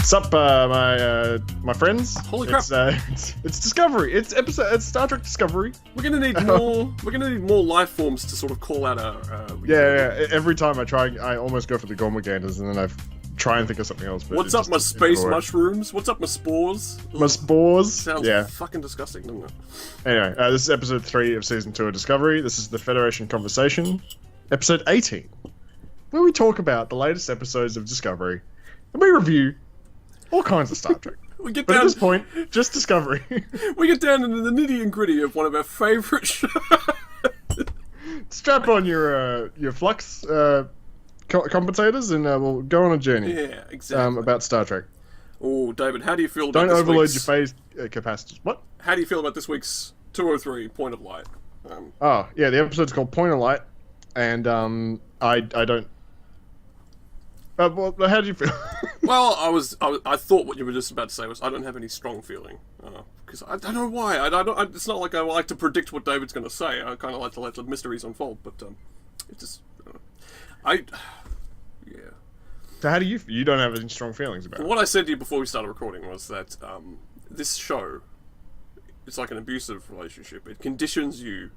What's up, my friends? Holy crap! It's Discovery. It's Star Trek Discovery. We're gonna need more. We're gonna need more life forms to sort of call out our. Yeah. Every time I try, I almost go for the Gormaganders, and then I try and think of something else. But what's up, my space mushrooms? What's up, my spores? My spores. Sounds fucking disgusting, doesn't it? Anyway, this is episode 3 of season 2 of Discovery. This is the Federation Conversation, episode 18, where we talk about the latest episodes of Discovery, and we review all kinds of Star Trek. But at this point, just Discovery. We get down into the nitty and gritty of one of our favourite shows. Strap on your flux compensators, and we'll go on a journey. Yeah, exactly. About Star Trek. Oh, David, how do you feel about Don't this overload week's... your phase capacitors. What? How do you feel about this week's 203 Point of Light? Oh, yeah, the episode's called Point of Light, and I don't... well, how do you feel? Well, I thought what you were just about to say was I don't have any strong feeling, because I don't know why. It's not like I like to predict what David's going to say. I kind of like to let the mysteries unfold, but it just yeah. So how do you? You don't have any strong feelings about it? What I said to you before we started recording was that this show, it's like an abusive relationship. It conditions you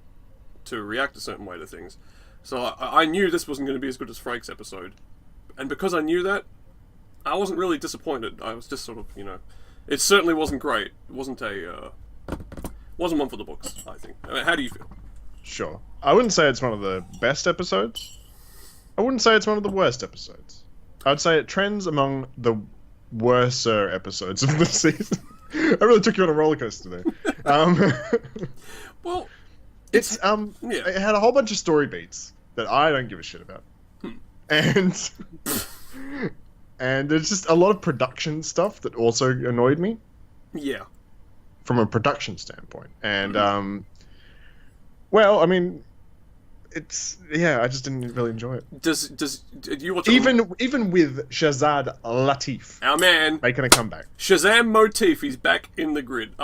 to react a certain way to things. So I knew this wasn't going to be as good as Frake's episode. And because I knew that, I wasn't really disappointed. I was just sort of, it certainly wasn't great. It wasn't wasn't one for the books, I think. I mean, how do you feel? Sure. I wouldn't say it's one of the best episodes. I wouldn't say it's one of the worst episodes. I'd say it trends among the worser episodes of the season. I really took you on a roller coaster there. Well, it had a whole bunch of story beats that I don't give a shit about. And there's just a lot of production stuff that also annoyed me. Yeah. From a production standpoint. And, well, I mean, I just didn't really enjoy it. Do you watch even with Shazad Latif, our man, making a comeback. Shazam Motif, he's back in the grid.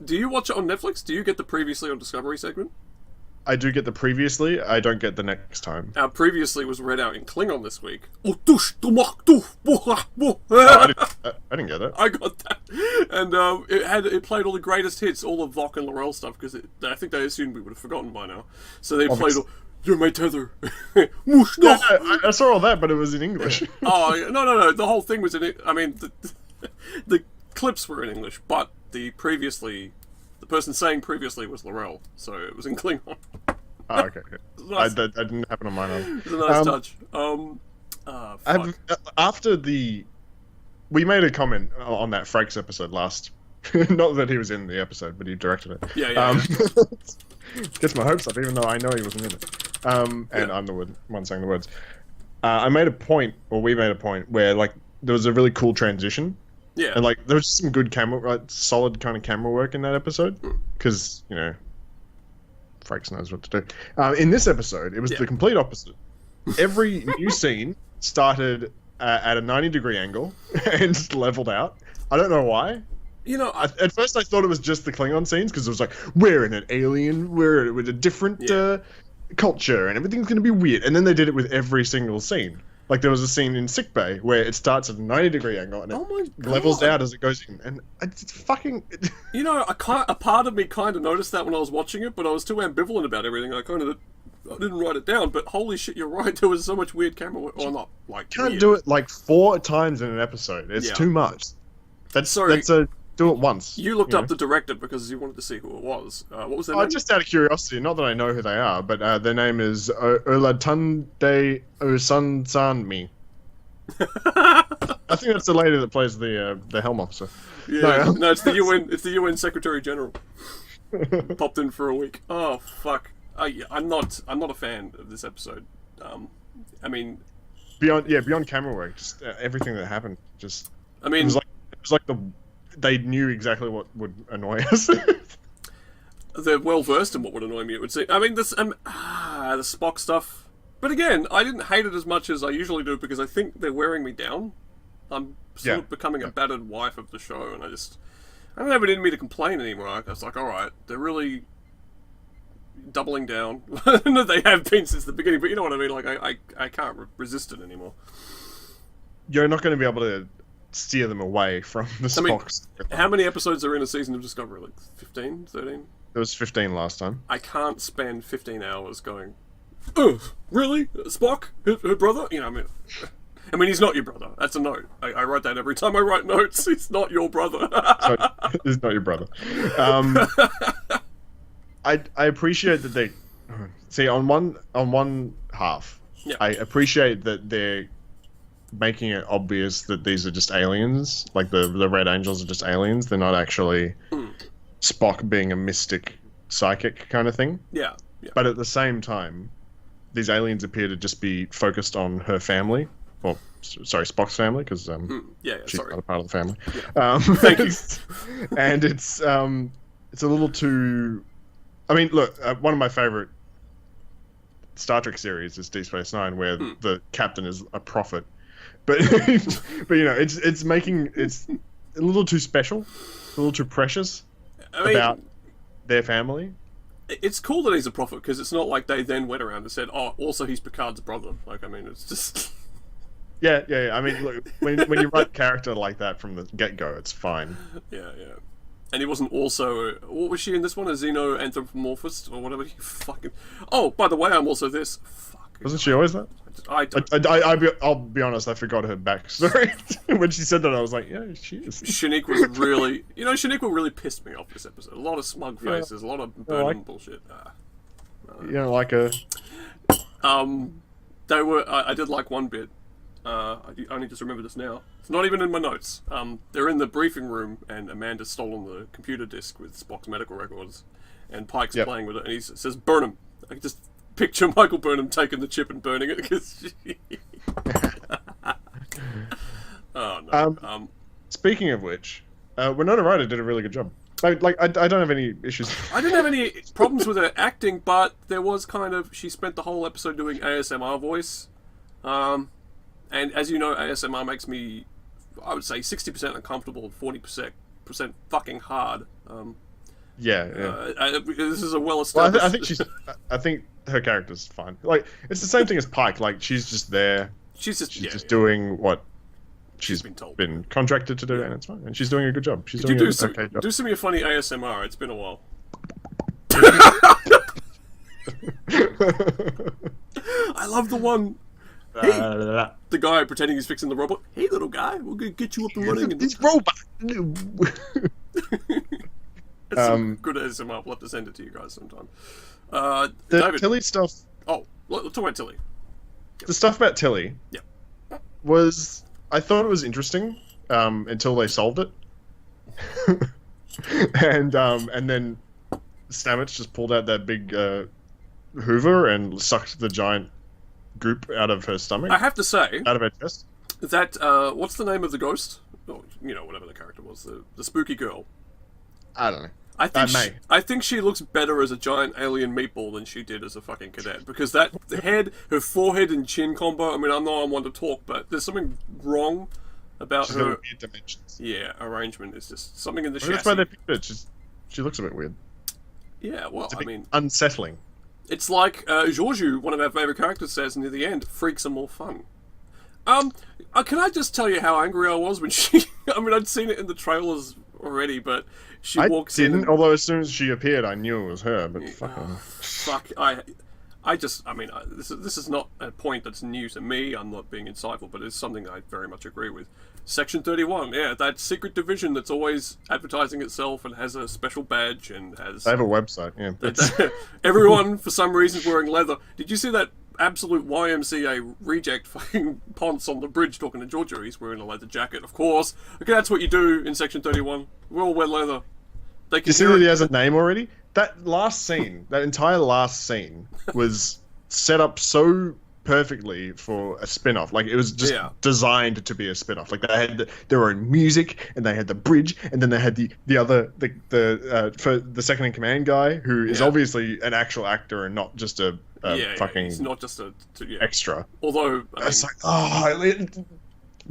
Do you watch it on Netflix? Do you get the previously on Discovery segment? I do get the previously, I don't get the next time. Our previously was read out in Klingon this week. I didn't get that. I got that. And it played all the greatest hits, all the Vok and Laurel stuff, because I think they assumed we would have forgotten by now. So they played all, "You're my tether." I saw all that, but it was in English. Oh, no. The whole thing was in it. I mean, the clips were in English, but the person saying previously was Laurel, so it was in Klingon. Oh, okay. Nice. I didn't happen on mine. It was a nice touch. After we made a comment on that Frakes episode last. Not that he was in the episode, but he directed it. Yeah. Gets my hopes up, even though I know he wasn't in it. And I'm the one saying the words. We made a point where there was a really cool transition. Yeah. And there was some good solid kind of camera work in that episode. Because, Frakes knows what to do. In this episode, it was the complete opposite. Every new scene started at a 90-degree angle and leveled out. I don't know why. At first I thought it was just the Klingon scenes, because it was like, we're in an alien, we're with a different culture, and everything's going to be weird. And then they did it with every single scene. There was a scene in sickbay where it starts at a 90-degree angle and it levels out as it goes in, and it's fucking. A part of me kind of noticed that when I was watching it, but I was too ambivalent about everything. I didn't write it down. But holy shit, you're right. There was so much weird camera work. Or not can't do it 4 times in an episode. It's too much. Do it once. You looked up the director because you wanted to see who it was. What was their name? Just out of curiosity. Not that I know who they are, but their name is Olatunde Osunsanmi. I think that's the lady that plays the Helm officer. Yeah, no, it's the UN. It's the UN Secretary General. Popped in for a week. Oh fuck! I'm not a fan of this episode. I mean, beyond camera work, just everything that happened. It was like they knew exactly what would annoy us. They're well versed in what would annoy me, it would seem. I mean, the Spock stuff. But again, I didn't hate it as much as I usually do, because I think they're wearing me down. I'm sort of becoming a battered wife of the show, and I don't have it in me to complain anymore. I was like, alright, they're really doubling down. They have been since the beginning, but you know what I mean? I can't resist it anymore. You're not going to be able to steer them away from the Spocks. How many episodes are in a season of Discovery? Like 15, 13? There was 15 last time. I can't spend 15 hours going, oh, really? Spock? Her brother? You know, I mean, he's not your brother. That's a note. I write that every time I write notes. He's not your brother. He's not your brother. I appreciate that they... See, on one half, yeah. I appreciate that they're making it obvious that these are just aliens. Like, the Red Angels are just aliens. They're not actually Spock being a mystic psychic kind of thing. Yeah. Yeah. But at the same time, these aliens appear to just be focused on her family. Well, sorry, Spock's family, because she's not a part of the family. Yeah. Thank you. And it's a little too... I mean, look, one of my favorite Star Trek series is Deep Space Nine, where the captain is a prophet. But you know, it's a little too special, a little too precious about their family. It's cool that he's a prophet, because it's not like they then went around and said, "Oh, also he's Picard's brother." Like, I mean, it's just. Yeah. I mean, look, when you write a character like that from the get-go, it's fine. Yeah. And he wasn't also... What was she in this one? A xenoanthropomorphist? Or whatever you fucking... Oh, by the way, I'm also this. Fuck. Wasn't she always that? I'll be honest, I forgot her backstory. When she said that, I was like, yeah, she is. Shaniqua really... You know, Shaniqua really pissed me off this episode. A lot of smug faces, a lot of burning bullshit. You don't like her? They were... I did like one bit. I only just remember this now. It's not even in my notes. They're in the briefing room, and Amanda's stolen the computer disk with Spock's medical records, and Pike's playing with it, and he says, "Burn him." I can just picture Michael Burnham taking the chip and burning it, because oh no. Speaking of which, Winona Ryder did a really good job. I don't have any issues. I didn't have any problems with her acting, but there was kind of... She spent the whole episode doing ASMR voice. And as you know, ASMR makes me, I would say, 60% uncomfortable and 40% fucking hard. This is a well-established... Well, I think her character's fine. Like, it's the same thing as Pike. Like, she's just there. She's just doing what she's been contracted to do, and it's fine. And she's doing a good job. She's doing a okay job. Do some of your funny ASMR. It's been a while. I love the one... Hey, the guy pretending he's fixing the robot. Hey, little guy, we're gonna get you up and running. This robot. That's some good ASMR. We'll have to send it to you guys sometime. The David. Tilly stuff. Oh, let's talk about Tilly. Yep. The stuff about Tilly. Yeah. Was, I thought it was interesting until they solved it, and then Stamets just pulled out that big Hoover and sucked the giant goop out of her stomach. I have to say, out of her chest. That what's the name of the ghost? Oh, you know, whatever the character was, the spooky girl. I don't know. I think she looks better as a giant alien meatball than she did as a fucking cadet, because that head, her forehead and chin combo. I mean, I know I'm one to talk, but there's something wrong about her. Weird dimensions. Yeah, arrangement is just something in the chassis. That's why they picked it. She looks a bit weird. Yeah, well, I mean, unsettling. It's like Georgiou, one of our favourite characters, says near the end, freaks are more fun. Can I just tell you how angry I was when she... I mean, I'd seen it in the trailers already, but she walks in... I didn't, although as soon as she appeared, I knew it was her, but fuck. This is not a point that's new to me, I'm not being insightful, but it's something I very much agree with. Section 31, yeah, that secret division that's always advertising itself and has a special badge and has... They have a website, yeah. Everyone, for some reason, is wearing leather. Did you see that absolute YMCA reject fucking Ponce on the bridge talking to Georgia? He's wearing a leather jacket, of course. Okay, that's what you do in Section 31. We all wear leather. They you see that he has a name already? That last scene, that entire last scene, was set up so perfectly for a spin-off. Like, it was just designed to be a spin-off. Like, they had their own music, and they had the bridge, and then they had the other for the second in command guy, who is obviously an actual actor and not just a fucking it's not just a extra. Although it's like,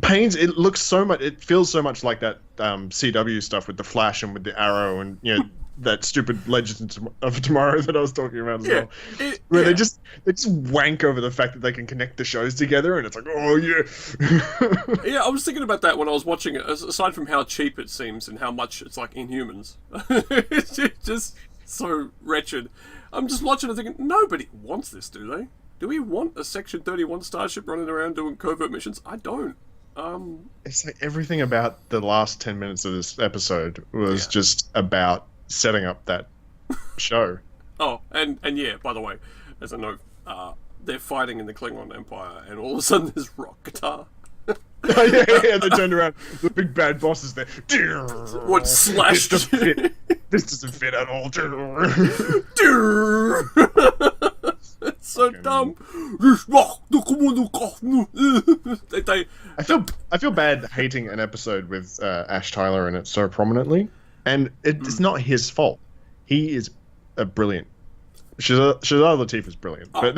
it looks so much, it feels so much like that CW stuff with the Flash and with the Arrow and that stupid Legends of Tomorrow that I was talking about as well. Where they just wank over the fact that they can connect the shows together, and it's like, oh yeah. Yeah, I was thinking about that when I was watching it. Aside from how cheap it seems and how much it's like Inhumans, it's just so wretched. I'm just watching and thinking, nobody wants this, do they? Do we want a Section 31 starship running around doing covert missions? I don't. It's like everything about the last 10 minutes of this episode was just about setting up that show. Oh, and yeah, by the way, as a note, they're fighting in the Klingon Empire, and all of a sudden there's rock guitar. Oh, yeah, they turned around. The big bad boss is there. What slashed? This doesn't fit at all. It's so dumb. I feel bad hating an episode with Ash Tyler in it so prominently, and it's not his fault. He is a brilliant. Shazar Latif is brilliant, but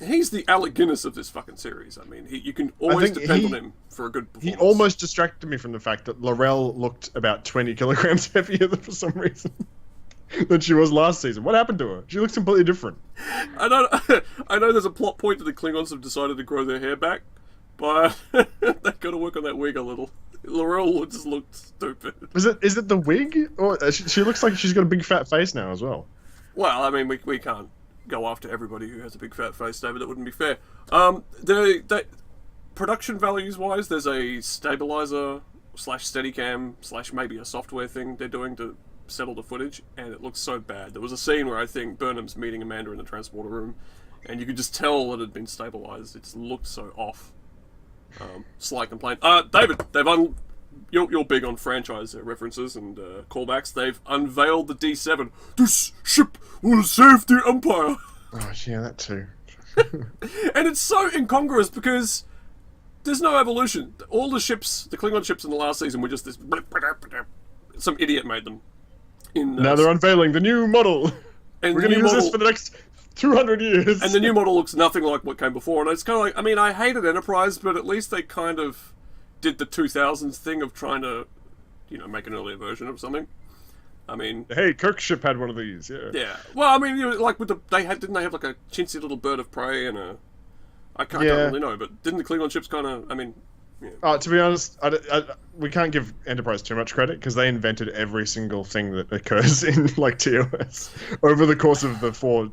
he's the Alec Guinness of this fucking series. I mean, you can always depend on him for a good performance. He almost distracted me from the fact that Laurel looked about 20 kilograms heavier for some reason than she was last season. What happened to her? She looks completely different. I know there's a plot point that the Klingons have decided to grow their hair back, but they've got to work on that wig a little. Laurel just looked stupid. Is it the wig? Or she looks like she's got a big fat face now as well. Well, I mean, we can't go after everybody who has a big fat face, David. That wouldn't be fair. The production values wise, there's a stabilizer / Steadicam / maybe a software thing they're doing to settle the footage, and it looks so bad. There was a scene where I think Burnham's meeting Amanda in the transporter room, and you could just tell that it had been stabilized. It just looked so off. Slight complaint. David, you're big on franchise references and callbacks. They've unveiled the D7. This ship will save the Empire. Oh, yeah, that too. And it's so incongruous because there's no evolution. All the ships, the Klingon ships in the last season, were just this. Some idiot made them. Now they're unveiling the new model. And we're going to use this for the next 200 years. And the new model looks nothing like what came before. And it's kind of like, I mean, I hated Enterprise, but at least they kind of did the 2000s thing of trying to, make an earlier version of something. I mean, hey, Kirk's ship had one of these. Yeah. Yeah. Well, I mean, like with didn't they have like a chintzy little bird of prey and I don't really know, but didn't the Klingon ships kind of? I mean. Yeah. To be honest, we can't give Enterprise too much credit because they invented every single thing that occurs in TOS over the course of the 4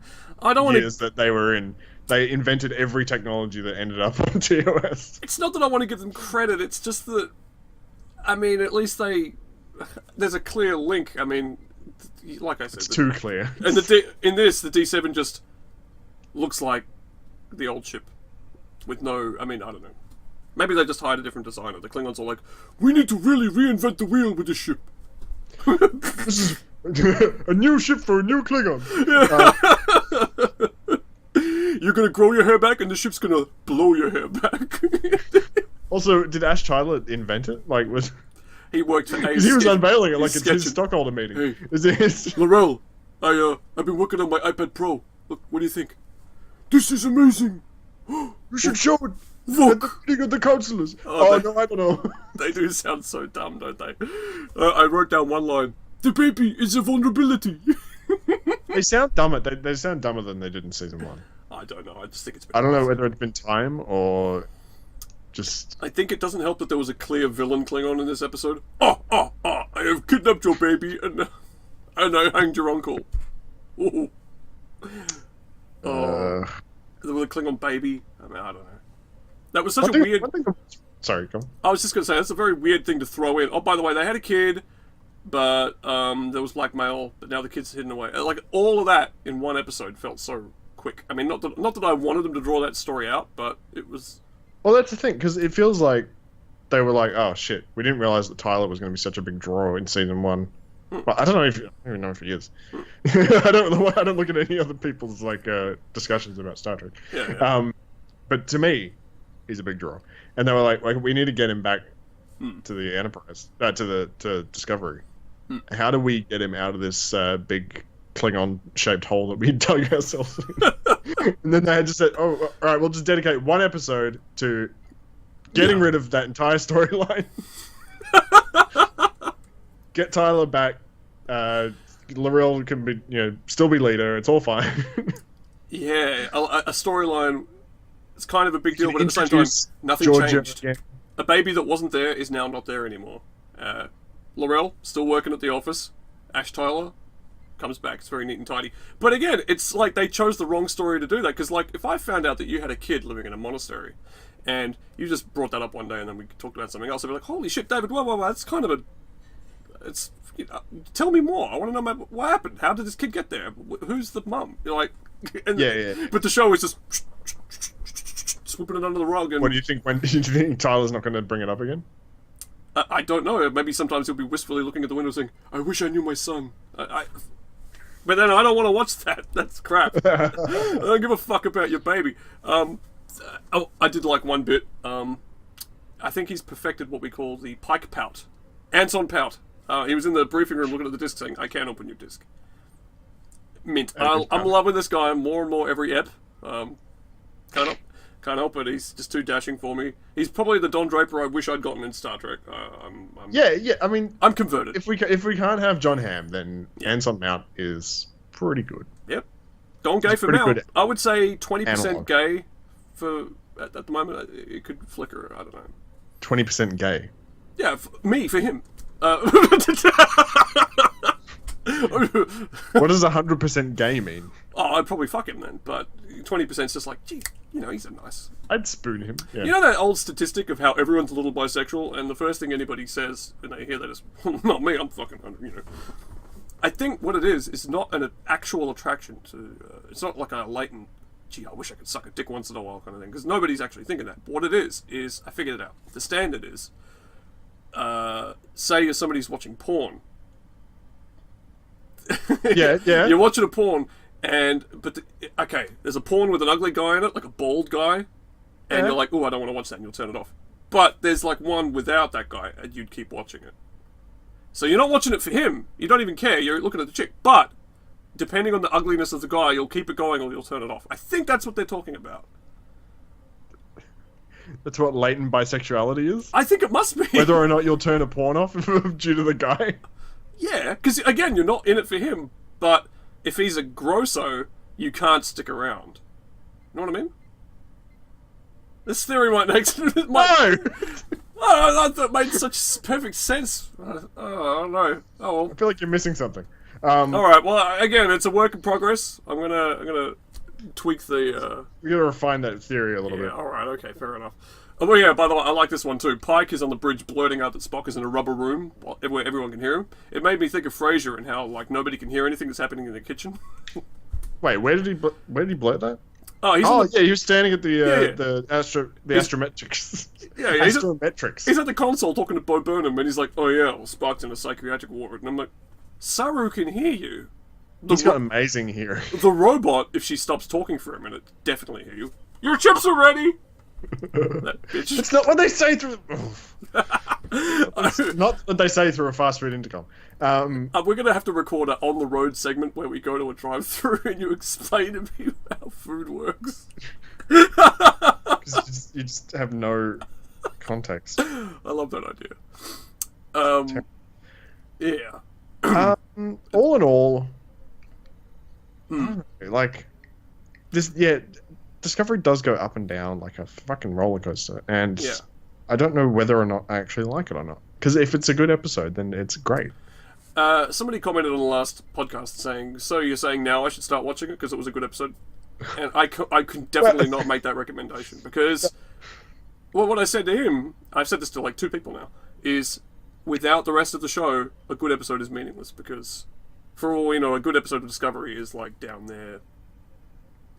years that they were in. They invented every technology that ended up on TOS. It's not that I want to give them credit. It's just that, I mean, at least there's a clear link. I mean, like I said, it's too clear. And in this, the D7 just looks like the old ship with no. I mean, I don't know. Maybe they just hired a different designer. The Klingons are like, we need to really reinvent the wheel with this ship. This is a new ship for a new Klingon. You're going to grow your hair back and the ship's going to blow your hair back. Also, did Ash Tyler invent it? He worked for he was unveiling it like it's his stockholder meeting. Hey, is this? Laurel, I've been working on my iPad Pro. Look, what do you think? This is amazing. You should show it. Look! At the meeting of the counselors. No, I don't know. They do sound so dumb, don't they? I wrote down one line. The baby is a vulnerability. They sound dumber. They sound dumber than they did in season 1. I don't know. I just think it's. I don't know whether it's been time or just. I think it doesn't help that there was a clear villain Klingon in this episode. I have kidnapped your baby and I hanged your uncle. Ooh. The Klingon baby. I mean, I don't know. That was such a weird. Sorry, come on. I was just going to say that's a very weird thing to throw in. Oh, by the way, they had a kid, but there was blackmail. But now the kid's hidden away. Like all of that in one episode felt so quick. I mean, not that I wanted them to draw that story out, but it was. Well, that's the thing because it feels like they were like, "Oh shit, we didn't realize that Tyler was going to be such a big draw in season 1." Well, I don't even know if he is. I don't look at any other people's discussions about Star Trek. Yeah. But to me, he's a big draw, and they were like we need to get him back to the Enterprise, to Discovery. How do we get him out of this big Klingon-shaped hole that we dug ourselves in? And then they had just said, "Oh, all right, we'll just dedicate one episode to getting rid of that entire storyline." Get Tyler back, L'Oreal can be, still be leader. It's all fine. Yeah, a storyline. It's kind of a big deal, but at the same time, Introduce nothing Georgia changed. again. A baby that wasn't there is now not there anymore. L'Oreal still working at the office. Ash Tyler comes back. It's very neat and tidy. But again, it's like they chose the wrong story to do that. Because like, if I found out that you had a kid living in a monastery, and you just brought that up one day, and then we talked about something else, I'd be like, "Holy shit, David! Whoa! That's kind of a. It's. Tell me more. I want to know what happened. How did this kid get there? Who's the mum?" You're like, Yeah. But the show is just swooping it under the rug. And What do you think? Do you think Tyler's not going to bring it up again? I don't know. Maybe sometimes he'll be wistfully looking at the window saying, "I wish I knew my son." But then I don't want to watch that. That's crap. I don't give a fuck about your baby. I did like one bit. I think he's perfected what we call the Pike pout. Anton pout. He was in the briefing room looking at the disc saying, "I can't open your disc." Mint. I'm loving this guy more and more every ep. Can't help it. He's just too dashing for me. He's probably the Don Draper I wish I'd gotten in Star Trek. Yeah. I mean, I'm converted. If we can't have John Hamm, then Anson Mount is pretty good. Yep. Gone gay for Mount. I would say 20% gay for at the moment. It could flicker. I don't know. 20% gay. Yeah, for him. What does 100% gay mean? Oh, I'd probably fuck him then, but 20% is just like, gee, he's a nice... I'd spoon him, yeah. You know that old statistic of how everyone's a little bisexual, and the first thing anybody says when they hear that is, not me, I'm fucking 100, I think what it is not an actual attraction to... it's not like a latent, gee, I wish I could suck a dick once in a while kind of thing, because nobody's actually thinking that. But what it is, I figured it out. The standard is, say somebody's watching porn. Yeah. You're watching a porn, okay, there's a porn with an ugly guy in it, like a bald guy, and you're like, oh, I don't want to watch that, and you'll turn it off. But there's like one without that guy, and you'd keep watching it. So you're not watching it for him. You don't even care. You're looking at the chick. But depending on the ugliness of the guy, you'll keep it going or you'll turn it off. I think that's what they're talking about. That's what latent bisexuality is? I think it must be. Whether or not you'll turn a porn off due to the guy? Yeah, because again, you're not in it for him, but if he's a grosso, you can't stick around. You know what I mean? This theory might make... No! I thought it made such perfect sense. I don't know. Oh well. I feel like you're missing something. Alright, well, again, it's a work in progress. I'm gonna tweak the... We gotta refine that theory a little bit. Alright, okay, fair enough. Oh, well, yeah, by the way, I like this one too. Pike is on the bridge blurting out that Spock is in a rubber room where everyone can hear him. It made me think of Frasier and how, like, nobody can hear anything that's happening in the kitchen. Wait, where did he blurt that? Oh, he was standing at the astrometrics. Yeah, astrometrics. He's at the console talking to Bo Burnham, and he's like, "Oh yeah, well, Spock's in a psychiatric ward," and I'm like, "Saru can hear you." He's got amazing hearing. The robot, if she stops talking for a minute, definitely hear you. Your chips are ready. That bitch. It's not what they say through. Not what they say through a fast food intercom. We're gonna have to record an on the road segment where we go to a drive-through and you explain to me how food works. You just have no context. I love that idea. Yeah. All in all, like this. Yeah. Discovery does go up and down like a fucking roller coaster, and I don't know whether or not I actually like it or not. Because if it's a good episode, then it's great. Somebody commented on the last podcast saying, "So you're saying now I should start watching it because it was a good episode?" And I could definitely not make that recommendation because, well, what I said to him, I've said this to like 2 people now, is without the rest of the show, a good episode is meaningless because, for all we know, a good episode of Discovery is like down there.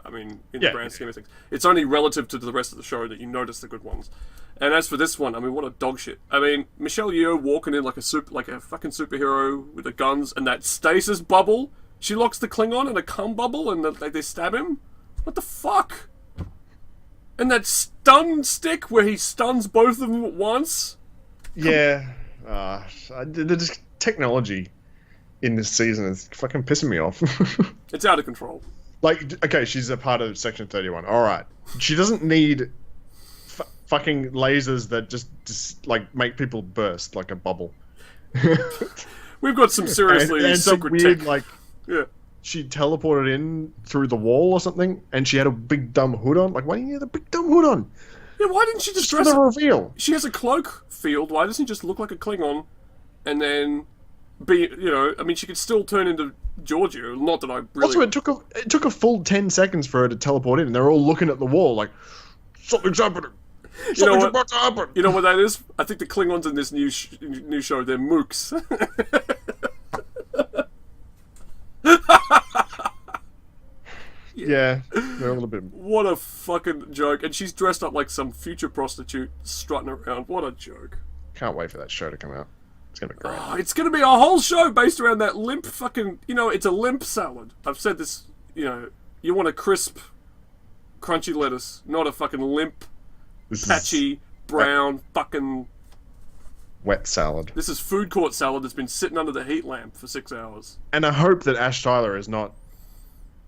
I mean, in the grand scheme of things. It's only relative to the rest of the show that you notice the good ones. And as for this one, I mean, what a dog shit. I mean, Michelle Yeoh walking in like a fucking superhero with the guns and that stasis bubble. She locks the Klingon in a cum bubble and they stab him. What the fuck? And that stun stick where he stuns both of them at once. Yeah. The technology in this season is fucking pissing me off. It's out of control. Like, okay, she's a part of Section 31. All right, she doesn't need fucking lasers that just like make people burst like a bubble. We've got some seriously and some secret weird, tech. like, Yeah. she teleported in through the wall or something, and she had a big dumb hood on. Like, why do you have the big dumb hood on? Yeah, why didn't she just For dress the up? reveal. She has a cloak field. Why doesn't she just look like a Klingon, and then be, I mean, she could still turn into Georgia. Not that I really. Also, it took a full 10 seconds for her to teleport in, and they're all looking at the wall like, something's happening. Something's about to happen. You know what that is? I think the Klingons in this new show, they're mooks. Yeah, they're a little bit. What a fucking joke. And she's dressed up like some future prostitute strutting around. What a joke. Can't wait for that show to come out. It's gonna be great. Oh, it's gonna be a whole show based around that limp fucking... it's a limp salad. I've said this, you want a crisp, crunchy lettuce, not a fucking limp, patchy, brown, fucking... Wet salad. This is food court salad that's been sitting under the heat lamp for 6 hours. And I hope that Ash Tyler is not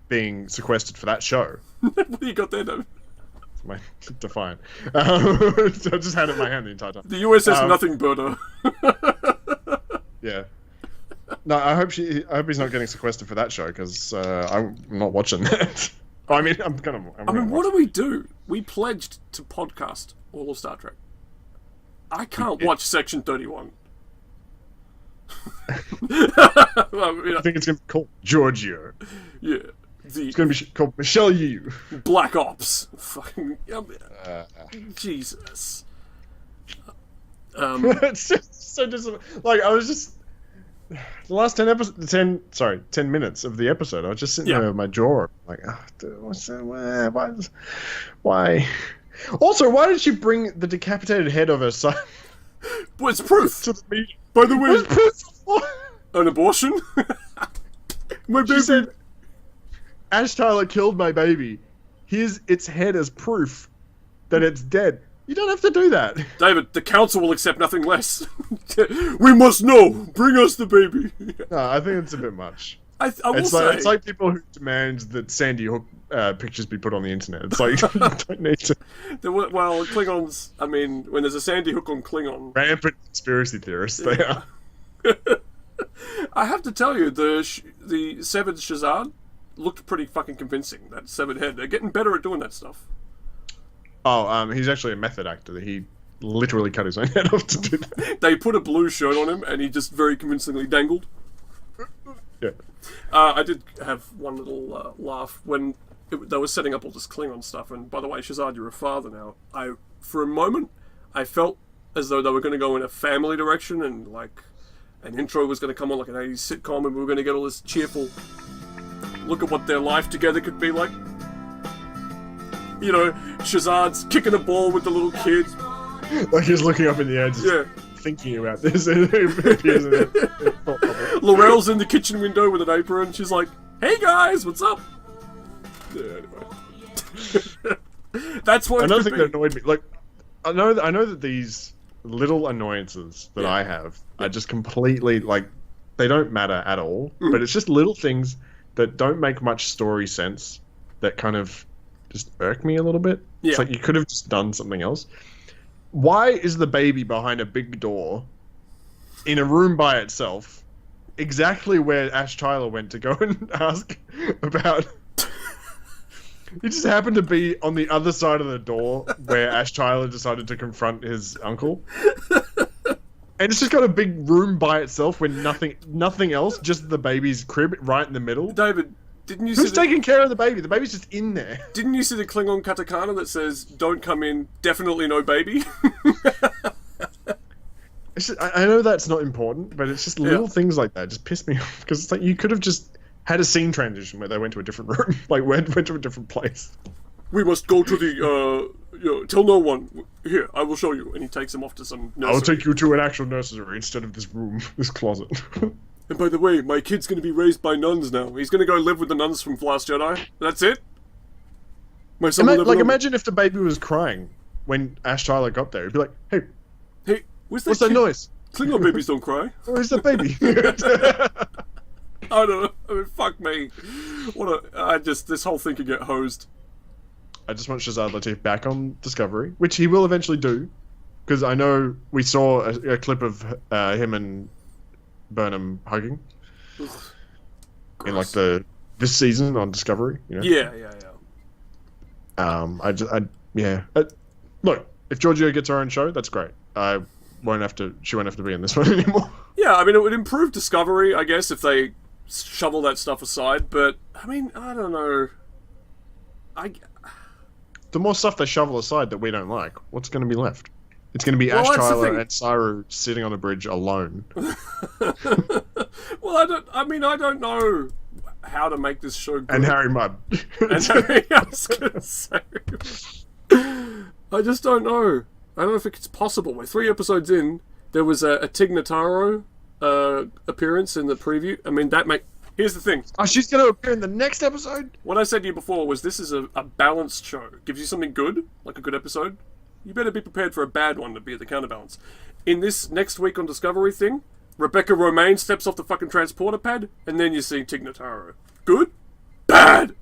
being sequestered for that show. What do you got there, David? My Defiant. I just had it in my hand the entire time. The USS Nothing Burner. Yeah. No, I hope he's not getting sequestered for that show, because I'm not watching that. I mean, what do we do? We pledged to podcast all of Star Trek. I can't watch Section 31. I think it's going to be called Giorgio. Yeah. It's going to be called Michelle Yu. Black Ops. Fucking... Jesus. It's just so disappointing. Like, I was just... The last 10 minutes of the episode, I was just sitting there with my jaw like, oh, dude, what's that? Why? Also, why did she bring the decapitated head of her son? Well, it's proof. To the meeting? By the way, it's proof of what? An abortion? My baby. She said, Ash Tyler killed my baby. Here's its head as proof that it's dead. You don't have to do that. David, the council will accept nothing less. We must know. Bring us the baby. No, I think it's a bit much. I will say... It's like people who demand that Sandy Hook pictures be put on the internet. It's like, you don't need to... Well, Klingons, I mean, when there's a Sandy Hook on Klingon... Rampant conspiracy theorists, they are. I have to tell you, the severed Shazad looked pretty fucking convincing, that severed head. They're getting better at doing that stuff. Oh, he's actually a method actor. He literally cut his own head off to do that. They put a blue shirt on him, and he just very convincingly dangled. Yeah. I did have one little laugh when they were setting up all this Klingon stuff, and by the way, Shazad, you're a father now. For a moment, I felt as though they were going to go in a family direction, and like an intro was going to come on like an 80s sitcom, and we were going to get all this cheerful look at what their life together could be like. Shazad's kicking a ball with the little kid. Like he's looking up in the air, just thinking about this. Laurel's in the kitchen window with an apron. She's like, "Hey guys, what's up?" Yeah, anyway. That's what. Another thing that annoyed me, like, I know that these little annoyances that I have are just completely like they don't matter at all. But it's just little things that don't make much story sense that kind of just irk me a little bit. It's like you could have just done something else. Why is the baby behind a big door in a room by itself, exactly where Ash Tyler went to go and ask about... He just happened to be on the other side of the door where Ash Tyler decided to confront his uncle. And it's just got a big room by itself with nothing else, just the baby's crib right in the middle. David, didn't you see Who's taking care of the baby? The baby's just in there. Didn't you see the Klingon katakana that says, "Don't come in, definitely no baby"? It's just, I know that's not important, but it's just little things like that just piss me off. Because it's like you could have just had a scene transition where they went to a different room, like went to a different place. We must go to the, tell no one. Here, I will show you. And he takes him off to some nursery. I'll take you to an actual nursery instead of this room, this closet. And by the way, my kid's going to be raised by nuns now. He's going to go live with the nuns from Last Jedi. That's it? My son imagine if the baby was crying when Ash Tyler got there. He'd be like, hey, what's that noise? Klingon babies don't cry. Where's the baby? I don't know. I mean, fuck me. This whole thing could get hosed. I just want Shazad Latif back on Discovery, which he will eventually do. Because I know we saw a clip of him and Burnham hugging Ugh. in like Gross. this season on Discovery. You know? Yeah. Look, if Giorgio gets her own show, that's great. She won't have to be in this one anymore. Yeah, I mean, it would improve Discovery, I guess, if they shovel that stuff aside. But I mean, I don't know. The more stuff they shovel aside that we don't like, what's going to be left? It's going to be Well, Ash that's the Tyler thing. and Saru sitting on a bridge alone. Well, I don't know how to make this show good. And Harry Mudd. And Harry, I was gonna say. I just don't know. I don't know if it's possible. We're 3 episodes in. There was a Tig Notaro appearance in the preview. I mean, here's the thing. Oh, she's going to appear in the next episode? What I said to you before was this is a balanced show. Gives you something good, like a good episode. You better be prepared for a bad one to be the counterbalance. In this next week on Discovery thing, Rebecca Romijn steps off the fucking transporter pad, and then you see Tig Notaro. Good? Bad!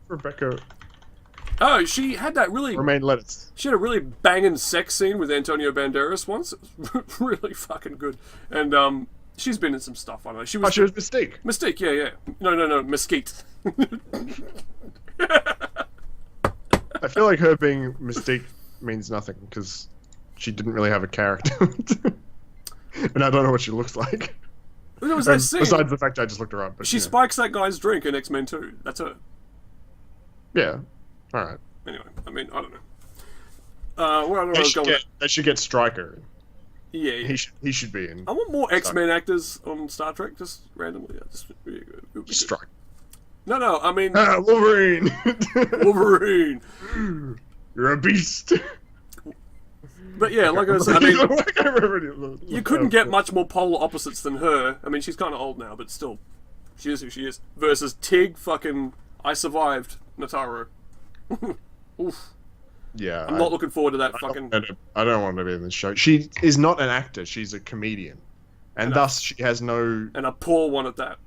Rebecca Oh, she had that really... Romaine Lettuce. She had a really banging sex scene with Antonio Banderas once. It was really fucking good. And she's been in some stuff, I know. She was Mystique. Mystique, yeah. No, Mesquite. I feel like her being Mystique means nothing, because she didn't really have a character. And I don't know what she looks like. There was that scene. Besides the fact I just looked her up. But, She spikes that guy's drink in X-Men 2. That's her. Yeah. Alright. Anyway, I mean, I don't know. Where I don't know where I was going with They should get Stryker. that. Yeah. He should be in. I want more X-Men actors on Star Trek, just randomly. Stryker. No, I mean... Wolverine! Wolverine! You're a beast! But yeah, like I said, I mean... I can't remember You couldn't get much more polar opposites than her. I mean, she's kind of old now, but still, she is who she is. Versus Tig fucking I survived Notaro. Oof. Yeah. I'm not looking forward to that I don't want to be in this show. She is not an actor, she's a comedian. And thus she has no... And a poor one at that.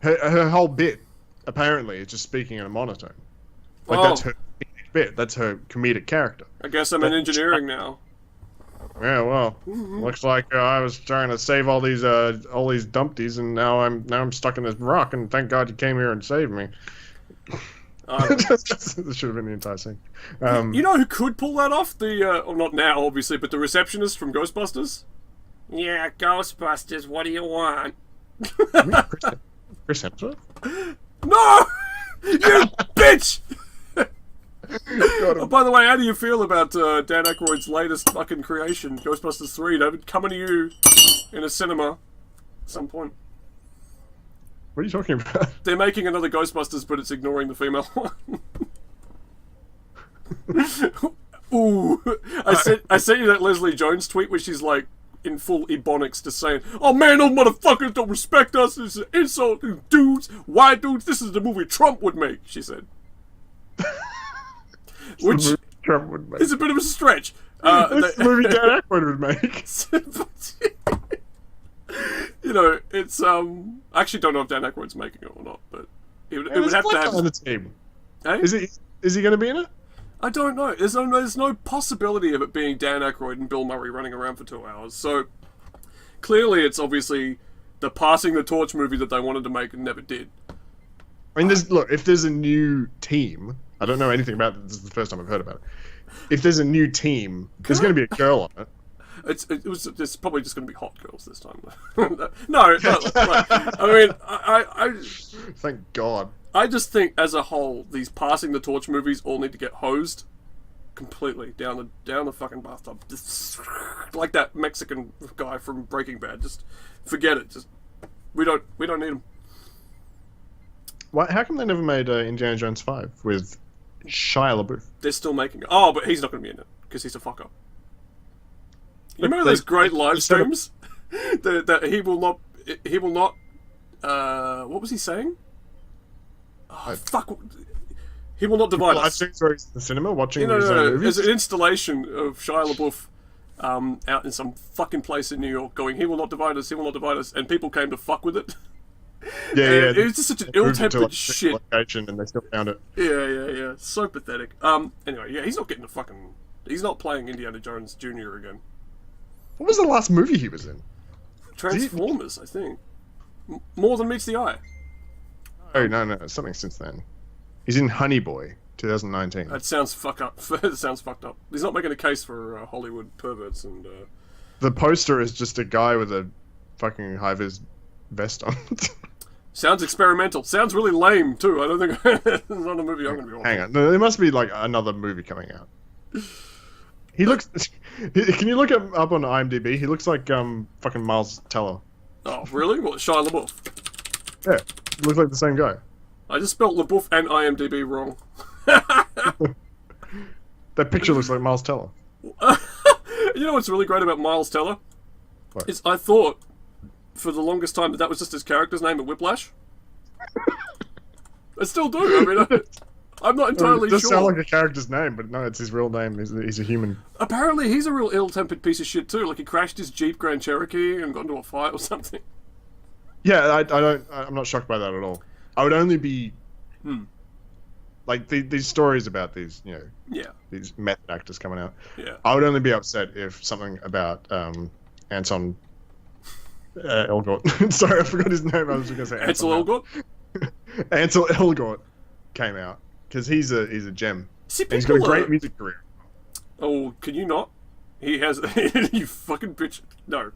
Her whole bit, apparently, is just speaking in a monotone. Like, that's her comedic bit. That's her comedic character. I guess I'm in engineering now. Yeah, well, looks like I was trying to save all these dumpties, and now I'm stuck in this rock. And thank God you came here and saved me. This should have been the entire scene. You know who could pull that off? Well, not now, obviously, but the receptionist from Ghostbusters. Yeah, Ghostbusters. What do you want? Chris Hemsworth? No, you bitch! Oh, by the way, how do you feel about Dan Aykroyd's latest fucking creation, Ghostbusters 3, David? Coming to you in a cinema at some point. What are you talking about? They're making another Ghostbusters, but it's ignoring the female one. Ooh, I sent you that Leslie Jones tweet where she's like in full ebonics just saying, "Oh man, those motherfuckers don't respect us. This is an insult, these dudes, white dudes. This is the movie Trump would make." She said. Which Trump would make. is a bit of a stretch. That's the movie Dan Aykroyd would make. You know, it's I actually don't know if Dan Aykroyd's making it or not, but it would have to have on the team. Hey? Is he going to be in it? I don't know. There's no possibility of it being Dan Aykroyd and Bill Murray running around for 2 hours. So clearly, it's obviously the passing the torch movie that they wanted to make and never did. I mean, if there's a new team, I don't know anything about it. This is the first time I've heard about it. If there's a new team, there's going to be a girl on it. It's probably just going to be hot girls this time. No. I mean, I Thank God. I just think, as a whole, these passing the torch movies all need to get hosed completely down the fucking bathtub, just like that Mexican guy from Breaking Bad. Just forget it. Just we don't need him. Why? How come they never made Indiana Jones 5 with Shia LaBeouf? They're still making it. Oh, but he's not going to be in it because he's a fuck up. You remember those great live streams? that he will not. What was he saying? Oh, fuck. He will not divide us. Live streams where he's in the cinema watching No. movies? There's an installation of Shia LaBeouf out in some fucking place in New York going, "He will not divide us, he will not divide us," and people came to fuck with it. Yeah. It was just such an ill-tempered shit. Location and they still found it. Yeah. So pathetic. Anyway, yeah, he's not getting he's not playing Indiana Jones Jr. again. What was the last movie he was in? Transformers, I think. More than meets the eye. Oh, no, something since then. He's in Honey Boy, 2019. That sounds fucked up. That sounds fucked up. He's not making a case for Hollywood perverts and... The poster is just a guy with a fucking high-vis vest on. Sounds experimental. Sounds really lame, too. I don't think... It's not a movie I'm going to be watching. Hang on. No, there must be, like, another movie coming out. He looks... Can you look him up on IMDb? He looks like, fucking Miles Teller. Oh, really? What, Shia LaBeouf? Yeah. He looks like the same guy. I just spelt LaBeouf and IMDb wrong. That picture looks like Miles Teller. You know what's really great about Miles Teller? What? Is I thought for the longest time that was just his character's name at Whiplash. I still do. I mean, I'm not entirely sure. It does sure. sound like a character's name, but no, it's his real name. He's a human. Apparently, he's a real ill-tempered piece of shit too. Like he crashed his Jeep Grand Cherokee and got into a fight or something. Yeah, I'm not shocked by that at all. I would only be, like these stories about these, these method actors coming out. Yeah. I would only be upset if something about Anton Elgort. Sorry, I forgot his name. I was going to say Ansel Elgort. Ansel Elgort came out because he's a gem. See, and he's got a great music career. Oh, can you not? He has. You fucking bitch. No.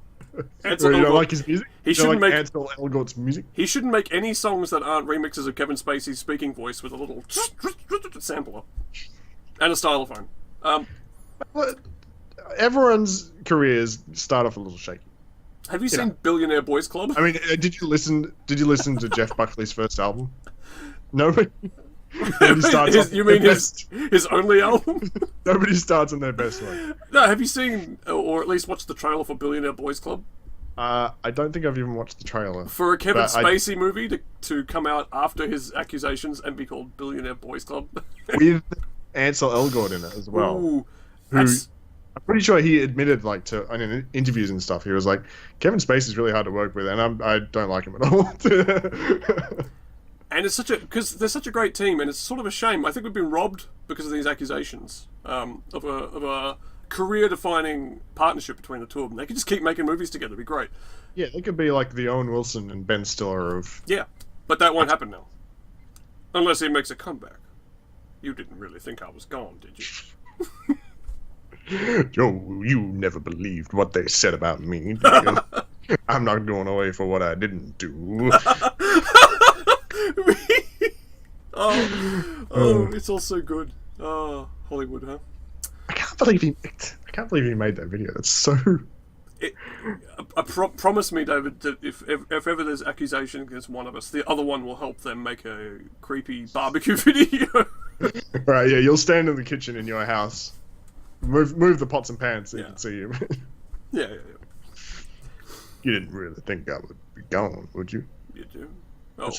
Ansel You don't Elgort, like his music? He shouldn't make Ansel Elgort's music. He shouldn't make any songs that aren't remixes of Kevin Spacey's speaking voice with a little sampler and a stylophone. Everyone's careers start off a little shaky. Have you seen Billionaire Boys Club? I mean, did you listen to Jeff Buckley's first album? Nobody. You mean his only album? Nobody starts on their best way. No, have you seen or at least watched the trailer for Billionaire Boys Club? I don't think I've even watched the trailer. For a Kevin Spacey movie to come out after his accusations and be called Billionaire Boys Club. With Ansel Elgort in it as well. Ooh, I'm pretty sure he admitted, like, in interviews and stuff, he was like, Kevin Spacey's really hard to work with, and I don't like him at all. And it's because they're such a great team, and it's sort of a shame. I think we've been robbed because of these accusations of a career-defining partnership between the two of them. They could just keep making movies together. It'd be great. Yeah, they could be like the Owen Wilson and Ben Stiller of... Yeah, but that won't happen now. Unless he makes a comeback. You didn't really think I was gone, did you? Joe, you never believed what they said about me. I'm not going away for what I didn't do. It's all so good. Oh, Hollywood, huh? I can't believe he made that video. That's so... Promise me, David, that if ever there's accusation against one of us, the other one will help them make a creepy barbecue video. Right, yeah, you'll stand in the kitchen in your house. Move the pots and pans so you can see him. Yeah. You didn't really think I would be gone, would you? You do. Oh,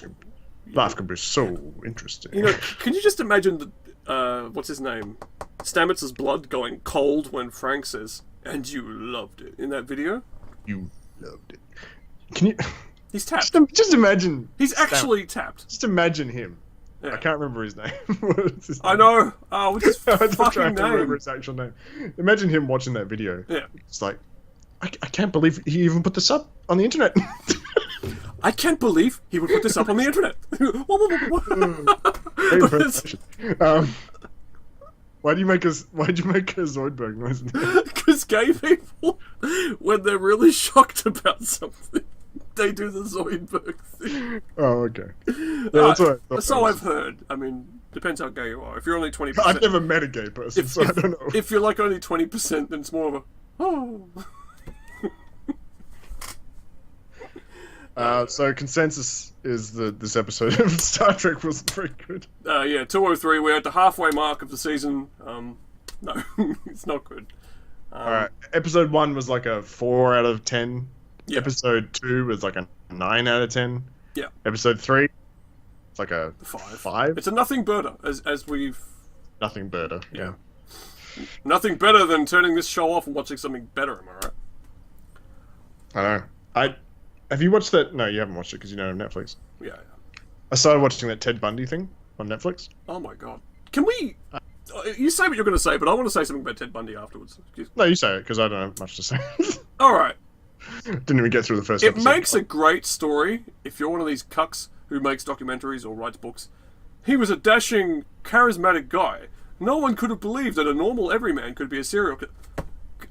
life can be so interesting. You know, can you just imagine what's his name? Stamets' blood going cold when Frank says, "And you loved it" in that video? You loved it. Can you... He's tapped. Just imagine... He's actually tapped. Just imagine him. Yeah. I can't remember his name. What is his name? I know. Oh, what's his fucking name? name? I remember his actual name. Imagine him watching that video. Yeah. It's like, I can't believe he even put this up on the internet. I can't believe he would put this up on the internet. Why'd you make a Zoidberg noise? Because gay people, when they're really shocked about something, they do the Zoidberg thing. Oh, okay. Yeah, that's so I've heard. I mean, depends how gay you are. If you're only 20%... I've never met a gay person, so I don't know. If you're like only 20%, then it's more of a... Oh... So consensus is that this episode of Star Trek wasn't very good. Yeah, 203. We're at the halfway mark of the season. No, it's not good. Alright, episode 1 was like a 4 out of 10. Yeah. Episode 2 was like a 9 out of 10. Yeah. Episode 3, it's like a 5. It's a nothing birder, as we've... Nothing birder, yeah. Nothing better than turning this show off and watching something better, am I right? I know. Have you watched that? No, you haven't watched it because you don't have Netflix. Yeah. I started watching that Ted Bundy thing on Netflix. Oh my god. Can we... You say what you're going to say, but I want to say something about Ted Bundy afterwards. No, you say it because I don't have much to say. Alright. Didn't even get through the first It episode. makes a great story if you're one of these cucks who makes documentaries or writes books. He was a dashing, charismatic guy. No one could have believed that a normal everyman could be a serial killer.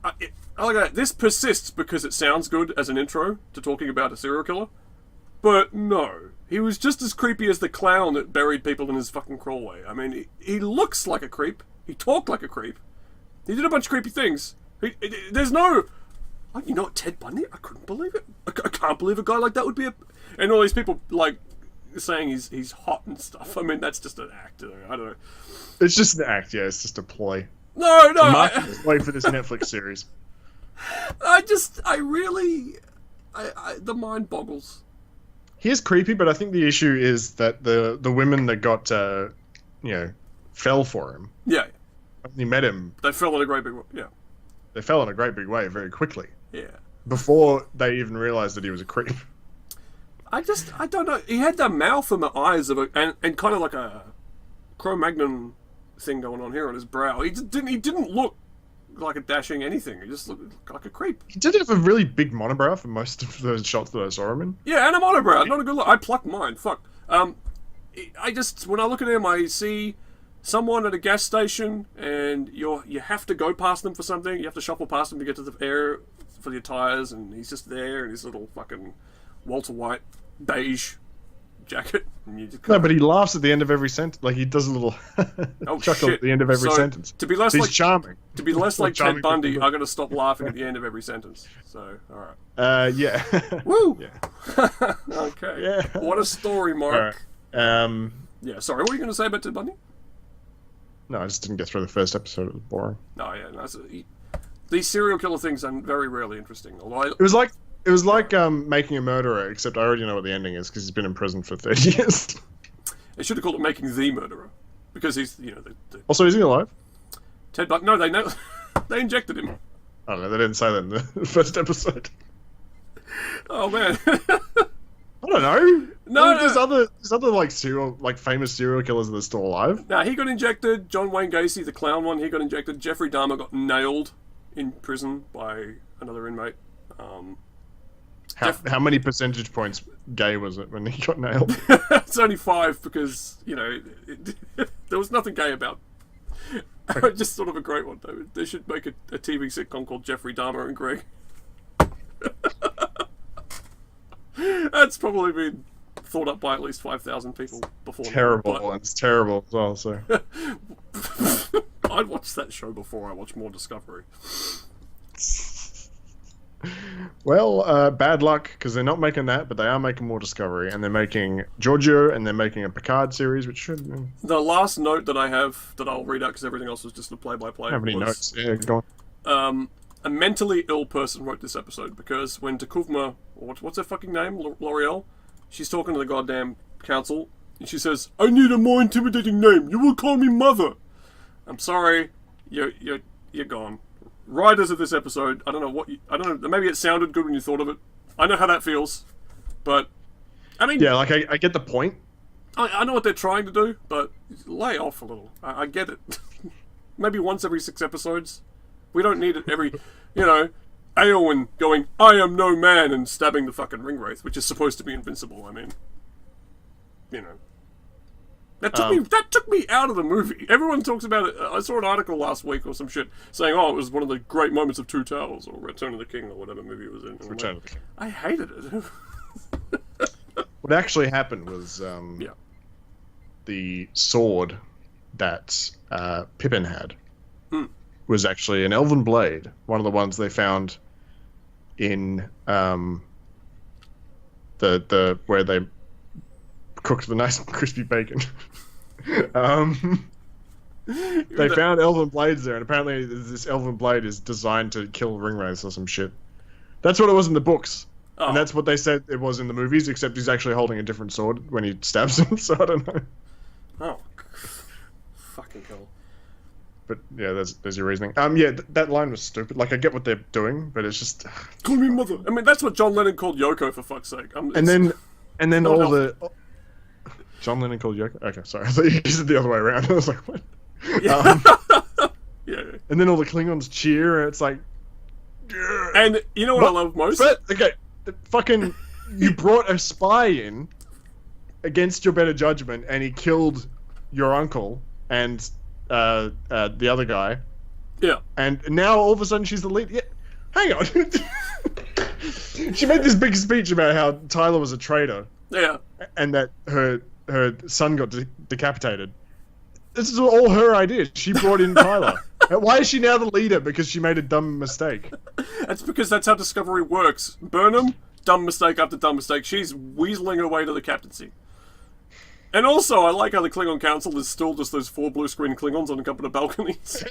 I like that. This persists because it sounds good as an intro to talking about a serial killer. But no. He was just as creepy as the clown that buried people in his fucking crawlway. I mean, he looks like a creep. He talked like a creep. He did a bunch of creepy things. There's no... You know what, Ted Bundy? I couldn't believe it. I can't believe a guy like that would be a... And all these people, like, saying he's hot and stuff. I mean, that's just an act. I don't know. It's just an act, yeah. It's just a ploy. No. Wait for this Netflix series. The mind boggles. He is creepy, but I think the issue is that the women that got, fell for him. Yeah. When you met him... They fell in a great big way, yeah. They fell in a great big way very quickly. Yeah. Before they even realised that he was a creep. I don't know. He had the mouth and the eyes of and kind of like a Cro-Magnon thing going on here on his brow. He didn't look like a dashing anything. He just looked like a creep. He did have a really big monobrow for most of the shots that I saw him in. Yeah, and a monobrow. Not a good look. I plucked mine. Fuck. When I look at him, I see someone at a gas station, and you have to go past them for something. You have to shuffle past them to get to the air for your tires, and he's just there in his little fucking Walter White beige jacket. And you just No, but he laughs at the end of every sentence. Like, he does a little chuckle at the end of every sentence. To be less He's charming. To be less like Ted Bundy, I'm going to stop laughing at the end of every sentence. So, alright. Yeah. Woo! Yeah. Okay. Yeah. What a story, Mark. Right. Yeah, sorry, what were you going to say about Ted Bundy? No, I just didn't get through the first episode. It was boring. Oh, yeah. No, these serial killer things are very rarely interesting. Although It was like Making a Murderer, except I already know what the ending is because he's been in prison for 30 years. they should have called it Making the Murderer. Because he's, Also, is he alive? Ted Bundy... No, they injected him. I don't know, they didn't say that in the first episode. Oh, man. I don't know. No, there's other famous serial killers that are still alive. Nah, he got injected. John Wayne Gacy, the clown one, he got injected. Jeffrey Dahmer got nailed in prison by another inmate. How many percentage points gay was it when he got nailed? It's only 5 because, there was nothing gay about it. Just sort of a great one, though. They should make a TV sitcom called Jeffrey Dahmer and Greg. That's probably been thought up by at least 5,000 people before. Terrible, and it's terrible as well, so... I'd watch that show before I watch more Discovery. Well, bad luck, because they're not making that, but they are making more Discovery, and they're making Giorgio, and they're making a Picard series, which should... The last note that I have, that I'll read out, because everything else was just a play-by-play. How many notes? Yeah, go on. A mentally ill person wrote this episode, because when Takuvma, what's her fucking name, L'Oreal, she's talking to the goddamn council, and she says, "I need a more intimidating name. You will call me Mother." I'm sorry, you're gone. Writers of this episode, I don't know, maybe it sounded good when you thought of it. I know how that feels, but, I mean... Yeah, I get the point. I know what they're trying to do, but lay off a little. I get it. Maybe once every 6 episodes. We don't need it every, Eowyn going, "I am no man," and stabbing the fucking ringwraith, which is supposed to be invincible. I mean, that took me out of the movie. Everyone talks about it. I saw an article last week or some shit saying, "Oh, it was one of the great moments of Two Towers," or Return of the King, or whatever movie it was in. Return of the King. I hated it. What actually happened was the sword that Pippin had was actually an elven blade, one of the ones they found in the where they cooked the nice crispy bacon. They found elven blades there, and apparently this elven blade is designed to kill ringwraiths or some shit. That's what it was in the books. Oh. And that's what they said it was in the movies, except he's actually holding a different sword when he stabs him, so I don't know. Oh. Fucking hell. But yeah, there's your reasoning. That line was stupid. Like, I get what they're doing, but it's just... Call me Mother. I mean, that's what John Lennon called Yoko, for fuck's sake. And then all the... John Lennon called Yoko? Okay, sorry. I thought you said the other way around. I was like, what? Yeah. Yeah. And then all the Klingons cheer, and it's like... And you know what I love most? But okay, fucking, you brought a spy in against your better judgment, and he killed your uncle and the other guy. Yeah. And now all of a sudden she's the lead. Yeah, hang on. She made this big speech about how Tyler was a traitor. Yeah. And that her son got decapitated. This is all her idea. She brought in Tyler. Why is she now the leader? Because she made a dumb mistake. That's because that's how Discovery works. Burnham, dumb mistake after dumb mistake. She's weaseling her way to the captaincy. And also, I like how the Klingon Council is still just those 4 blue screen Klingons on a couple of balconies.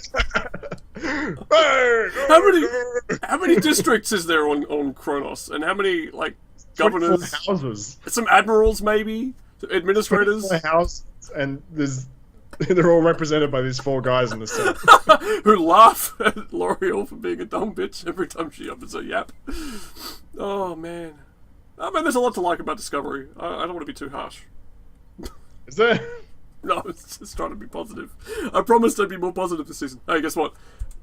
How many districts is there on Kronos? And how many, like, governors? Houses. Some admirals, maybe? Administrators? Houses, and they're all represented by these 4 guys in the set. Who laugh at L'Oreal for being a dumb bitch every time she opens her yap. Oh, man. I mean, there's a lot to like about Discovery. I don't want to be too harsh. Is there? No, it's just trying to be positive. I promised I'd be more positive this season. Hey, guess what?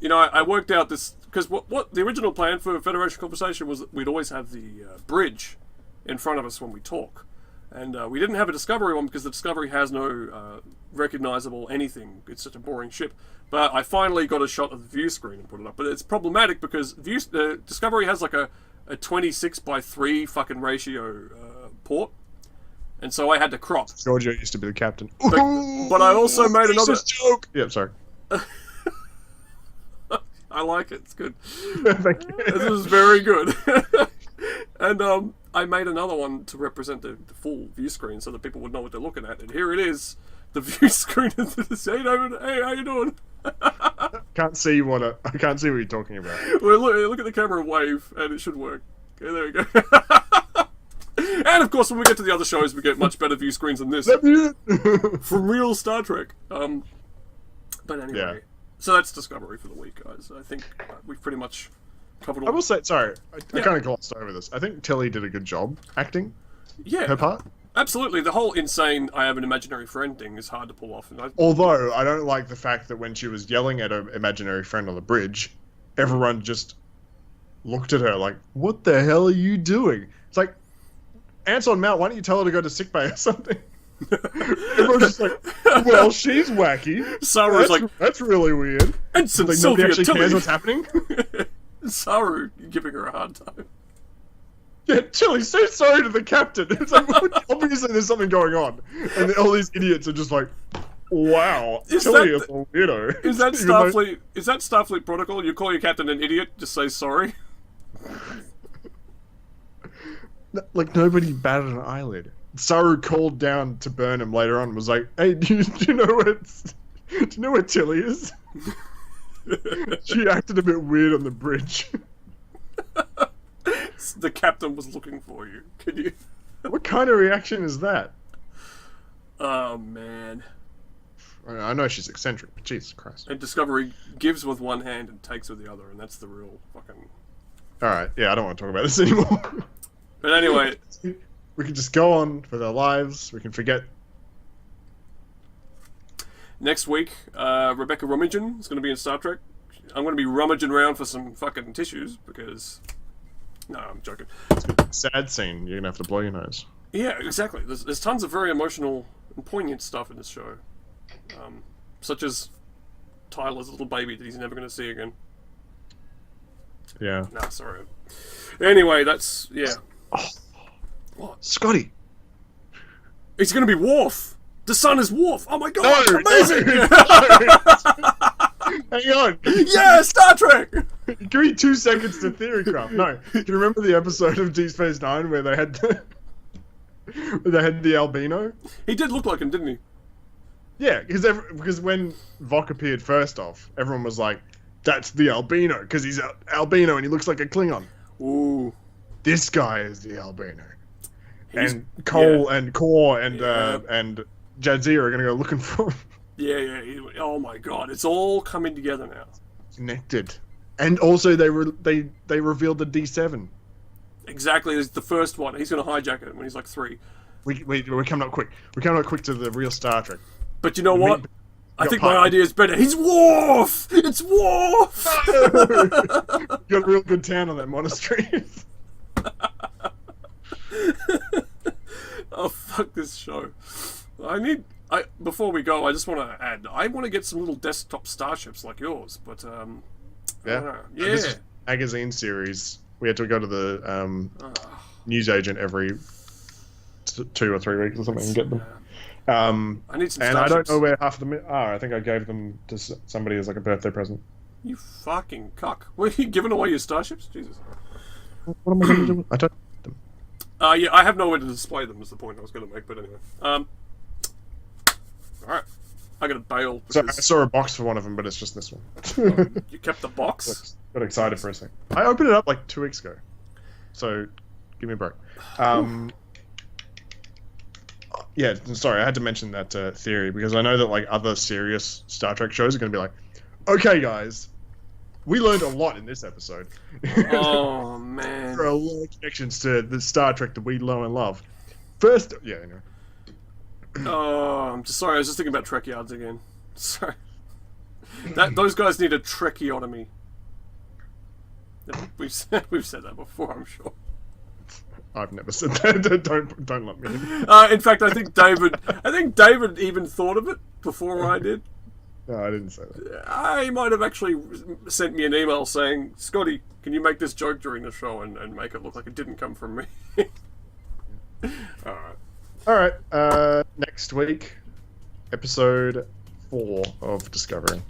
You know, I worked out this... Because what the original plan for Federation Conversation was that we'd always have the bridge in front of us when we talk. And we didn't have a Discovery one because the Discovery has no recognizable anything. It's such a boring ship. But I finally got a shot of the view screen and put it up. But it's problematic because Discovery has like a 26:3 fucking ratio port. And so I had to crop. Giorgio used to be the captain. But I also made another joke. Yeah, sorry. I like it. It's good. Thank you. This is very good. And I made another one to represent the full view screen so that people would know what they're looking at. And here it is, the view screen of the scene. Hey, how you doing? I can't see what you're talking about. Well, look at the camera and wave, and it should work. Okay, there we go. And of course, when we get to the other shows, we get much better view screens than this. From real Star Trek. But anyway, yeah. So that's Discovery for the week, guys. I think we've pretty much covered all. I will say, sorry, I kind of glossed over this. I think Tilly did a good job acting. Yeah, her part. Absolutely. The whole insane "I have an imaginary friend" thing is hard to pull off. Although I don't like the fact that when she was yelling at her imaginary friend on the bridge, everyone just looked at her like, "What the hell are you doing?" It's like, Anson Mount, why don't you tell her to go to sickbay or something? Everyone's just like, well, she's wacky. Saru's like, that's really weird. Ensign like, Sylvia nobody actually Tilly. cares what's happening. Saru giving her a hard time. Yeah, Tilly, say sorry to the captain. It's like, obviously there's something going on. And all these idiots are just like, wow, Tilly is a weirdo. Is that Starfleet? Is that Starfleet protocol? You call your captain an idiot, just say sorry? Like, nobody batted an eyelid. Saru called down to Burnham later on and was like, hey, do you know where Tilly is? She acted a bit weird on the bridge. The captain was looking for you. Can you? What kind of reaction is that? Oh, man. I know she's eccentric, but Jesus Christ. And Discovery gives with one hand and takes with the other, and that's the real fucking... Alright, yeah, I don't want to talk about this anymore. But anyway... We can just go on with our lives. We can forget. Next week, Rebecca Romijn is going to be in Star Trek. I'm going to be rummaging around for some fucking tissues, because... No, I'm joking. It's a sad scene. You're going to have to blow your nose. Yeah, exactly. There's tons of very emotional and poignant stuff in this show. Such as Tyler's little baby that he's never going to see again. Yeah. Nah, sorry. Anyway, that's... Yeah. Oh. What? Scotty! It's going to be Worf! The son is Worf! Oh my god! No, amazing! No. Hang on! Yeah, Star Trek! Give me 2 seconds to theory craft. No. Do you remember the episode of Deep Space Nine where they had the albino? He did look like him, didn't he? Yeah, because when Vok appeared first off, everyone was like, that's the albino, because he's albino and he looks like a Klingon. Ooh. This guy is the albino. And Cole and Core and Jadzia are going to go looking for him. Yeah. Oh my god, it's all coming together now. Connected. And also they revealed the D7. Exactly, it's the first one. He's going to hijack it when he's like 3. We're coming up quick. We're coming up quick to the real Star Trek. But you know what? I think my idea is better. He's Worf! It's Worf! You got a real good tan on that monastery. Oh, fuck this show. Before we go, I just want to add, I want to get some little desktop starships like yours, but, Yeah. Yeah. This is a magazine series. We had to go to the newsagent every 2 or 3 weeks or something and get them. I need some and starships. I don't know where half of them are. I think I gave them to somebody as like a birthday present. You fucking cuck. Were you giving away your starships? Jesus. What am I going to do? I don't. Yeah, I have nowhere to display them, is the point I was going to make, but anyway. Alright. I gotta bail. So I saw a box for one of them, but it's just this one. You kept the box? Got excited for a second. I opened it up like 2 weeks ago. So, give me a break. Yeah, sorry, I had to mention that theory, because I know that like other serious Star Trek shows are going to be like, okay guys, we learned a lot in this episode. Oh, man. There are a lot of connections to the Star Trek that we know and love. First, yeah, anyway. Oh, I'm just sorry. I was just thinking about Trekyards again. Sorry. Those guys need a Trekiotomy. We've said that before, I'm sure. I've never said that. Don't let me. In fact, I think David even thought of it before I did. No, I didn't say that. He might have actually sent me an email saying, Scotty, can you make this joke during the show and make it look like it didn't come from me? Alright. Alright, next week, episode 4 of Discovery.